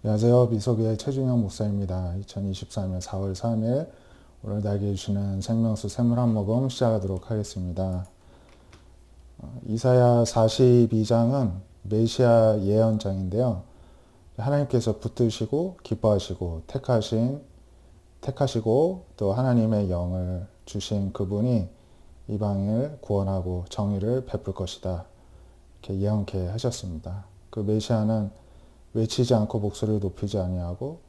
안녕하세요. 미소교회 최준영 목사입니다. 2024년 4월 3일 오늘 나에게 주시는 생명수 샘물 한 모금 시작하도록 하겠습니다. 이사야 42장은 메시아 예언장인데요. 하나님께서 붙드시고 기뻐하시고 택하시고 또 하나님의 영을 주신 그분이 이방인을 구원하고 정의를 베풀 것이다. 이렇게 예언케 하셨습니다. 그 메시아는 외치지 않고 목소리를 높이지 아니하고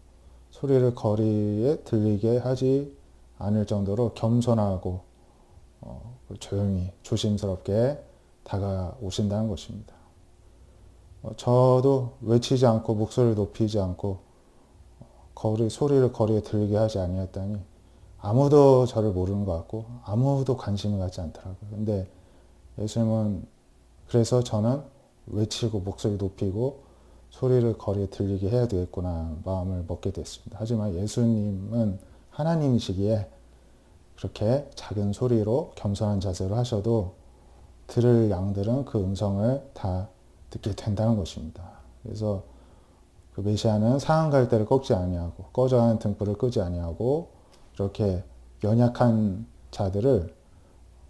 소리를 거리에 들리게 하지 않을 정도로 겸손하고 조용히 조심스럽게 다가오신다는 것입니다. 저도 외치지 않고 목소리를 높이지 않고 소리를 거리에 들리게 하지 아니했다니 아무도 저를 모르는 것 같고 아무도 관심을 갖지 않더라고요. 근데 예수님은 그래서 저는 외치고 목소리 높이고 소리를 거리에 들리게 해야 되겠구나 마음을 먹게 됐습니다. 하지만 예수님은 하나님이시기에 그렇게 작은 소리로 겸손한 자세로 하셔도 들을 양들은 그 음성을 다 듣게 된다는 것입니다. 그래서 그 메시아는 상한 갈대를 꺾지 아니하고 꺼져가는 등불을 끄지 아니하고 이렇게 연약한 자들을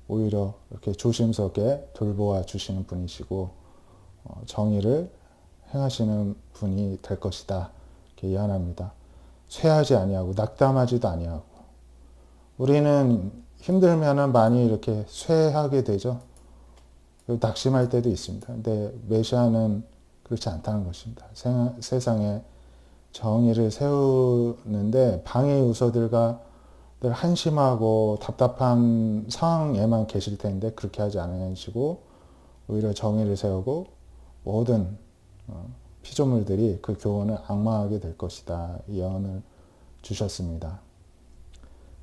오히려 이렇게 조심스럽게 돌보아 주시는 분이시고 정의를 행하시는 분이 될 것이다. 이렇게 예언합니다. 쇠하지 아니하고 낙담하지도 아니하고 우리는 힘들면은 많이 이렇게 쇠하게 되죠. 낙심할 때도 있습니다. 근데 메시아는 그렇지 않다는 것입니다. 세상에 정의를 세우는데 방해 요소들과 늘 한심하고 답답한 상황에만 계실 텐데 그렇게 하지 않으시고 오히려 정의를 세우고 모든 피조물들이 그 교훈을 앙망하게 될 것이다. 예언을 주셨습니다.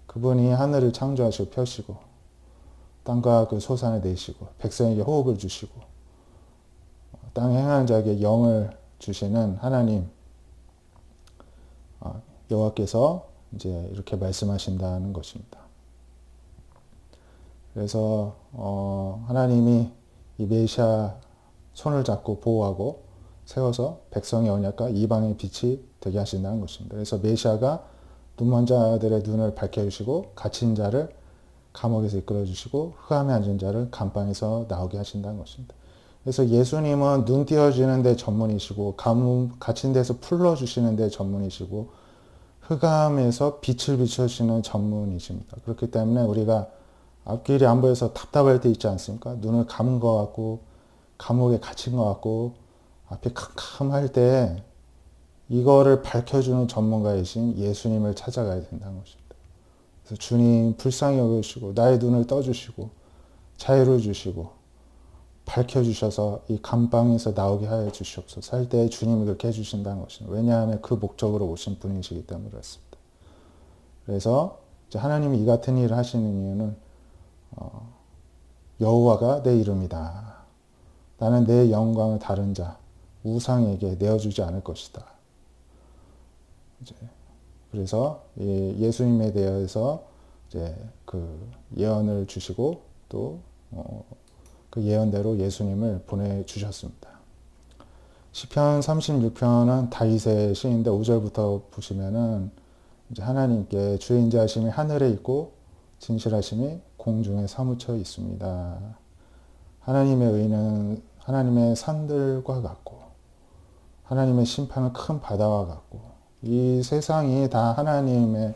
그분이 하늘을 창조하시고 펴시고 땅과 그 소산을 내시고 백성에게 호흡을 주시고 땅에 행하는 자에게 영을 주시는 하나님 여호와께서 이제 이렇게 말씀하신다는 것입니다. 그래서 하나님이 이 메시아 손을 잡고 보호하고 세워서 백성의 언약과 이방의 빛이 되게 하신다는 것입니다. 그래서 메시아가 눈먼 자들의 눈을 밝혀주시고 갇힌 자를 감옥에서 이끌어주시고 흑암에 앉은 자를 감방에서 나오게 하신다는 것입니다. 그래서 예수님은 눈 띄어주는 데 전문이시고 갇힌 데서 풀러주시는 데 전문이시고 흑암에서 빛을 비춰주시는 전문이십니다. 그렇기 때문에 우리가 앞길이 안 보여서 답답할 때 있지 않습니까? 눈을 감은 것 같고 감옥에 갇힌 것 같고 앞이 캄캄할 때 이거를 밝혀주는 전문가이신 예수님을 찾아가야 된다는 것입니다. 그래서 주님 불쌍히 여겨주시고 나의 눈을 떠주시고 자유를 주시고 밝혀주셔서 이 감방에서 나오게 하여 주시옵소서 할 때 주님이 그렇게 해주신다는 것입니다. 왜냐하면 그 목적으로 오신 분이시기 때문에 그렇습니다. 그래서 이제 하나님이 이 같은 일을 하시는 이유는 여호와가 내 이름이다. 나는 내 영광을 다른 자, 우상에게 내어주지 않을 것이다. 이제 그래서 예수님에 대해서 이제 그 예언을 주시고 또 그 예언대로 예수님을 보내주셨습니다. 시편 36편은 다윗의 시인데 5절부터 보시면은 이제 하나님께 주의 인자하심이 하늘에 있고 진실하심이 공중에 사무쳐 있습니다. 하나님의 의는 하나님의 산들과 같고 하나님의 심판은 큰 바다와 같고 이 세상이 다 하나님의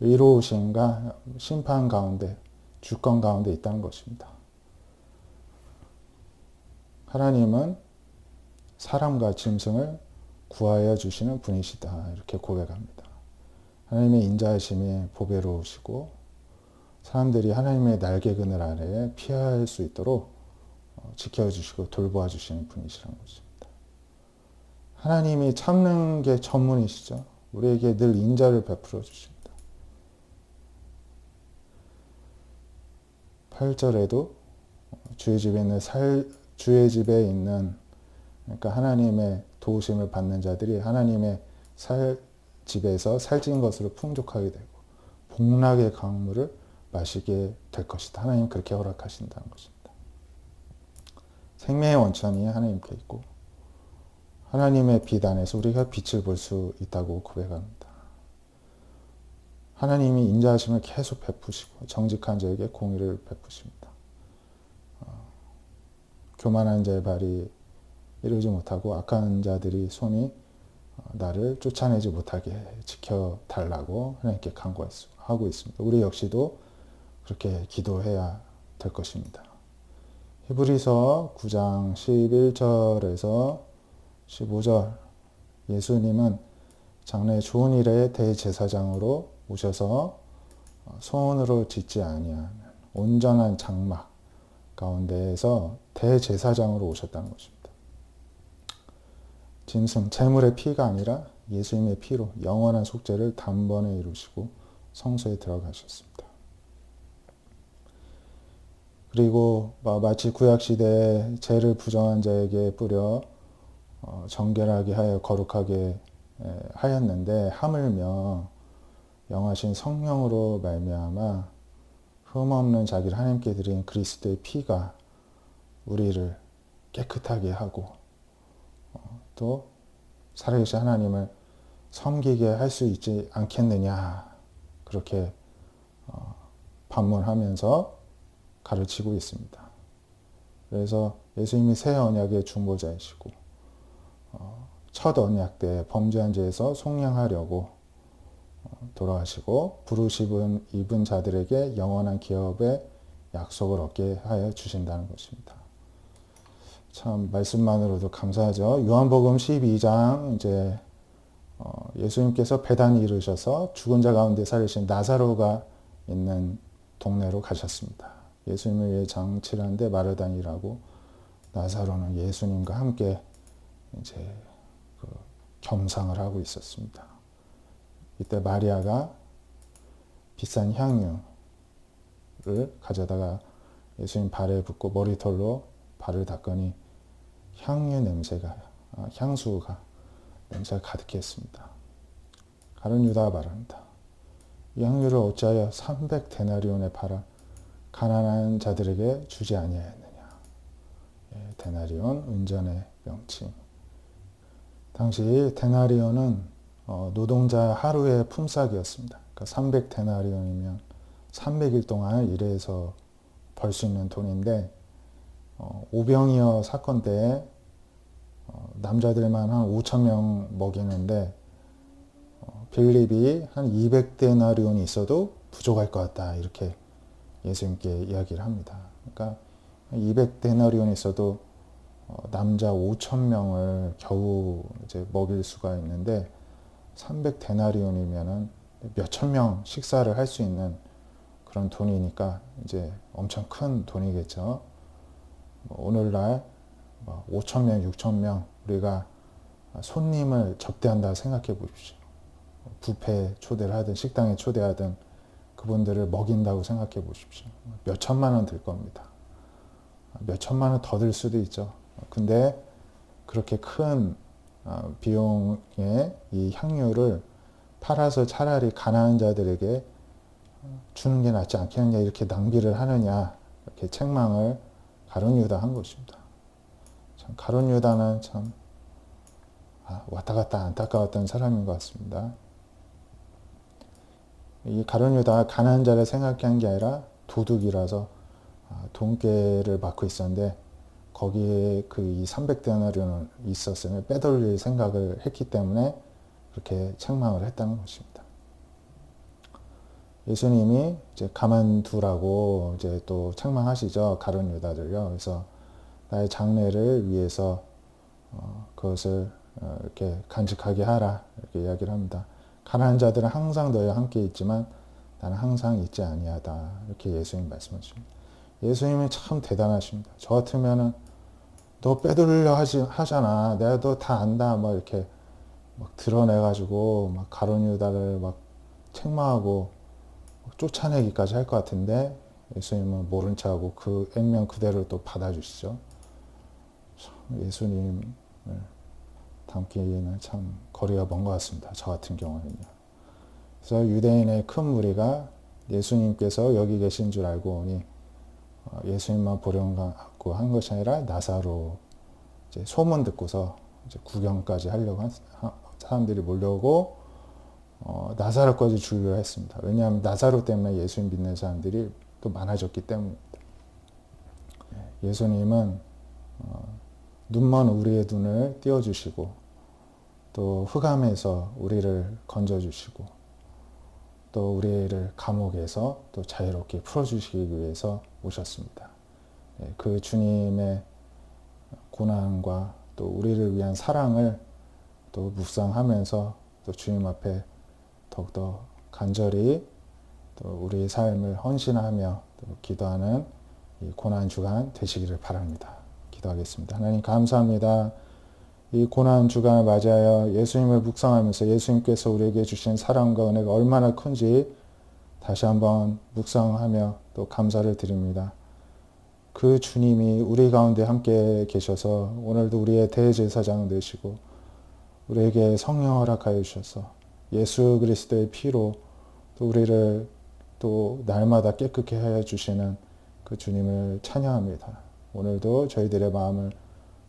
의로우심과 심판 가운데 주권 가운데 있다는 것입니다. 하나님은 사람과 짐승을 구하여 주시는 분이시다. 이렇게 고백합니다. 하나님의 인자하심이 보배로우시고 사람들이 하나님의 날개 그늘 아래에 피할 수 있도록 지켜주시고 돌보아 주시는 분이시라는 것입니다. 하나님이 참는 게 전문이시죠. 우리에게 늘 인자를 베풀어 주십니다. 8절에도 주의 집에 있는 그러니까 하나님의 도우심을 받는 자들이 하나님의 집에서 살찐 것으로 풍족하게 되고 복락의 강물을 마시게 될 것이다. 하나님 그렇게 허락하신다는 것입니다. 생명의 원천이 하나님께 있고 하나님의 빛 안에서 우리가 빛을 볼 수 있다고 고백합니다. 하나님이 인자하심을 계속 베푸시고 정직한 자에게 공의를 베푸십니다. 교만한 자의 발이 이루지 못하고 악한 자들이 손이 나를 쫓아내지 못하게 지켜달라고 하나님께 간구하고 있습니다. 우리 역시도 그렇게 기도해야 될 것입니다. 히브리서 9장 11절에서 15절 예수님은 장래 좋은 일의 대제사장으로 오셔서 손으로 짓지 아니한 온전한 장막 가운데에서 대제사장으로 오셨다는 것입니다. 짐승, 제물의 피가 아니라 예수님의 피로 영원한 속죄를 단번에 이루시고 성소에 들어가셨습니다. 그리고 마치 구약시대에 죄를 부정한 자에게 뿌려 정결하게 하여 거룩하게 하였는데 하물며 영하신 성령으로 말미암아 흠없는 자기를 하나님께 드린 그리스도의 피가 우리를 깨끗하게 하고 또 살아계신 하나님을 섬기게 할 수 있지 않겠느냐 그렇게 반문하면서 가르치고 있습니다. 그래서 예수님이 새 언약의 중보자이시고 첫 언약 때 범죄한 죄에서 속량하려고 돌아가시고 부르심 입은 자들에게 영원한 기업의 약속을 얻게 하여 주신다는 것입니다. 참 말씀만으로도 감사하죠. 요한복음 12장 이제 예수님께서 배단이 이르셔서 죽은 자 가운데 살리신 나사로가 있는 동네로 가셨습니다. 예수님을 위해 장치를 하는데 마르다니라고 나사로는 예수님과 함께 이제 그 겸상을 하고 있었습니다. 이때 마리아가 비싼 향유를 가져다가 예수님 발에 붓고 머리털로 발을 닦으니 향유 냄새가 향수가 냄새가 가득했습니다. 가룟 유다가 말합니다. 이 향유를 어찌하여 300데나리온에 팔아 가난한 자들에게 주지 아니하였느냐. 데나리온 은전의 명칭. 당시 데나리온은 노동자 하루의 품삯이었습니다. 그러니까 300데나리온이면 300일 동안 일해서 벌 수 있는 돈인데 오병이어 사건 때 남자들만 한 5,000명 먹이는데 빌립이 한 200데나리온이 있어도 부족할 것 같다 이렇게 예수님께 이야기를 합니다. 그러니까 200데나리온이 있어도 남자 5,000명을 겨우 이제 먹일 수가 있는데 300데나리온이면은 몇천 명 식사를 할 수 있는 그런 돈이니까 이제 엄청 큰 돈이겠죠. 오늘날 5,000명, 6,000명 우리가 손님을 접대한다 생각해 보십시오. 뷔페에 초대를 하든 식당에 초대하든 그분들을 먹인다고 생각해 보십시오. 몇 천만 원 들 겁니다. 몇 천만 원 더 들 수도 있죠. 근데 그렇게 큰 비용의 이 향유를 팔아서 차라리 가난한 자들에게 주는 게 낫지 않겠느냐 이렇게 낭비를 하느냐 이렇게 책망을 가룟 유다 한 것입니다. 참 가룟 유다는 참 왔다 갔다 안타까웠던 사람인 것 같습니다. 이 가룟 유다가 가난한 자를 생각한 게 아니라 도둑이라서 돈괴를 맡고 있었는데 거기에 그 이 300데나리온이 있었으면 빼돌릴 생각을 했기 때문에 그렇게 책망을 했다는 것입니다. 예수님이 이제 가만두라고 이제 또 책망하시죠. 가룟 유다들요. 그래서 나의 장래를 위해서 그것을 이렇게 간직하게 하라 이렇게 이야기를 합니다. 가난한 자들은 항상 너희와 함께 있지만 나는 항상 있지 아니하다 이렇게 예수님 말씀하십니다. 예수님이 참 대단하십니다. 저 같으면은 너 빼돌려 하잖아. 내가 너 다 안다. 막 이렇게 막 드러내가지고 막 가룟 유다를 막 책망하고 막 쫓아내기까지 할 것 같은데 예수님은 모른 척하고 그 액면 그대로 또 받아주시죠. 예수님을 닮기는 참 거리가 먼 것 같습니다. 저 같은 경우는요. 그래서 유대인의 큰 무리가 예수님께서 여기 계신 줄 알고 오니 예수님만 보려고 한 것이 아니라 나사로 이제 소문 듣고서 이제 구경까지 하려고 사람들이 몰려오고 나사로까지 죽이려 했습니다. 왜냐하면 나사로 때문에 예수님 믿는 사람들이 또 많아졌기 때문입니다. 예수님은 눈먼 우리의 눈을 띄워주시고 또 흑암에서 우리를 건져주시고 또 우리를 감옥에서 또 자유롭게 풀어주시기 위해서 오셨습니다. 그 주님의 고난과 또 우리를 위한 사랑을 또 묵상하면서 또 주님 앞에 더욱더 간절히 또 우리의 삶을 헌신하며 또 기도하는 이 고난 주간 되시기를 바랍니다. 기도하겠습니다. 하나님 감사합니다. 이 고난 주간을 맞이하여 예수님을 묵상하면서 예수님께서 우리에게 주신 사랑과 은혜가 얼마나 큰지 다시 한번 묵상하며 또 감사를 드립니다. 그 주님이 우리 가운데 함께 계셔서 오늘도 우리의 대제사장 되시고 우리에게 성령 허락하여 주셔서 예수 그리스도의 피로 또 우리를 또 날마다 깨끗게 하여 주시는 그 주님을 찬양합니다. 오늘도 저희들의 마음을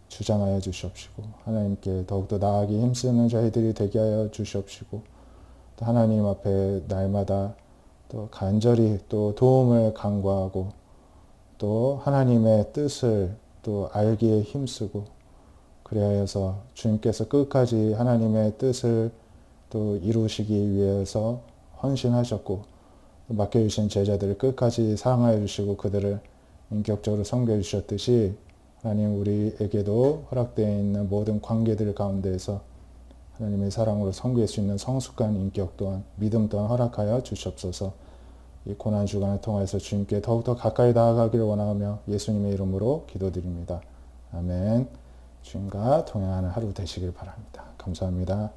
주장하여 주시옵시고 하나님께 더욱더 나아가기 힘쓰는 저희들이 되게 하여 주시옵시고 또 하나님 앞에 날마다 또 간절히 또 도움을 간구하고 또 하나님의 뜻을 또 알기에 힘쓰고 그리하여서 주님께서 끝까지 하나님의 뜻을 또 이루시기 위해서 헌신하셨고 맡겨주신 제자들을 끝까지 사랑하여 주시고 그들을 인격적으로 섬겨 주셨듯이 하나님 우리에게도 허락되어 있는 모든 관계들 가운데에서 하나님의 사랑으로 섬길 수 있는 성숙한 인격 또한 믿음 또한 허락하여 주시옵소서. 이 고난 주간을 통해서 주님께 더욱더 가까이 나아가기를 원하며 예수님의 이름으로 기도드립니다. 아멘. 주님과 동행하는 하루 되시길 바랍니다. 감사합니다.